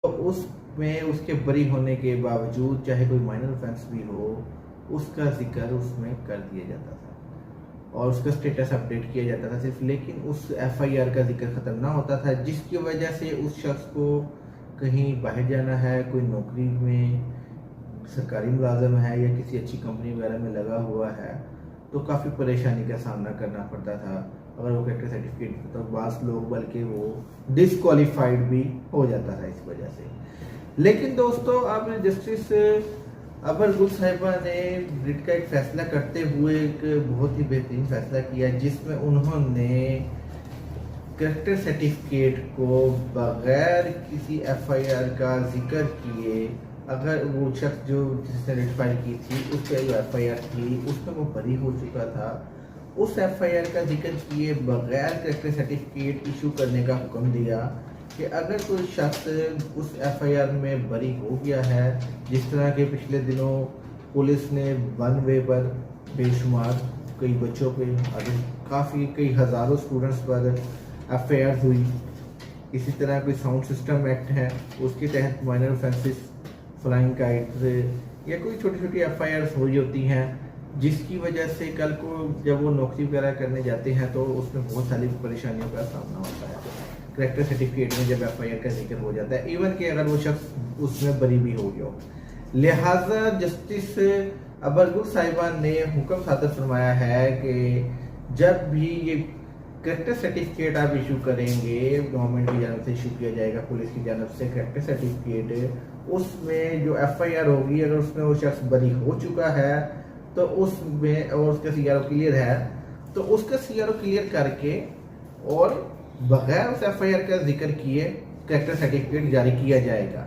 तो उसमें उसके बरी होने के बावजूद चाहे कोई माइनर ऑफेंस भी हो, उसका जिक्र उसमें कर दिया जाता था और उसका स्टेटस अपडेट किया जाता था सिर्फ, लेकिन उस एफआईआर का जिक्र ख़त्म ना होता था, जिसकी वजह से उस शख्स को कहीं बाहर जाना है, कोई नौकरी में सरकारी मुलाजम है या किसी अच्छी कंपनी वगैरह में लगा हुआ है, तो काफ़ी परेशानी का सामना करना पड़ता था। अगर वो कैरेक्टर सर्टिफिकेट, तो बास लोग बल्कि वो डिसक्वालीफाइड भी हो जाता था इस वजह से। लेकिन दोस्तों, अब जस्टिस अबर गुल साहिबा ने रिट का एक फैसला करते हुए एक बहुत ही बेहतरीन फैसला किया, जिसमें उन्होंने कैरेक्टर सर्टिफिकेट को बगैर किसी एफआईआर का जिक्र किए, अगर वो शख्स जो जिसने रिट फाइल की थी उस पर जो एफआईआर थी उसमें वो बरी हो चुका था, उस एफआईआर का जिक्र किए बगैर कैरेक्टर सर्टिफिकेट इशू करने का हुक्म दिया कि अगर कोई शख्स उस एफआईआर में बरी हो गया है, जिस तरह के पिछले दिनों पुलिस ने वन वे पर बेशुमार कई बच्चों पे काफ़ी कई हज़ारों स्टूडेंट्स पर एफआईआर हुई, इसी तरह कोई साउंड सिस्टम एक्ट है उसके तहत माइनर ऑफेंसेस, फ्लाइंग काइट्स या कोई छोटी छोटी एफआईआर हुई होती हैं, जिसकी वजह से कल को जब वो नौकरी वगैरह करने जाते हैं तो उसमें बहुत सारी परेशानियों का सामना होता है। करेक्टर सर्टिफिकेट में जब एफआईआर का जिक्र हो जाता है, इवन कि अगर वो शख्स उसमें बरी भी हो गया हो, लिहाजा जस्टिस अबरगुल साहिबा ने हुक्म सादर फरमाया है कि जब भी ये करेक्टर सर्टिफिकेट आप इशू करेंगे, गवर्नमेंट की जानब से इशू किया जाएगा, पुलिस की जानब से करेक्टर सर्टिफिकेट, उसमें जो एफआईआर होगी अगर उसमें वो शख्स बरी हो चुका है तो उसमें, और उसका सीआरओ क्लियर है, तो उसका सीआरओ क्लियर करके और बगैर उस एफआईआर का जिक्र किए करेक्टर सर्टिफिकेट जारी किया जाएगा।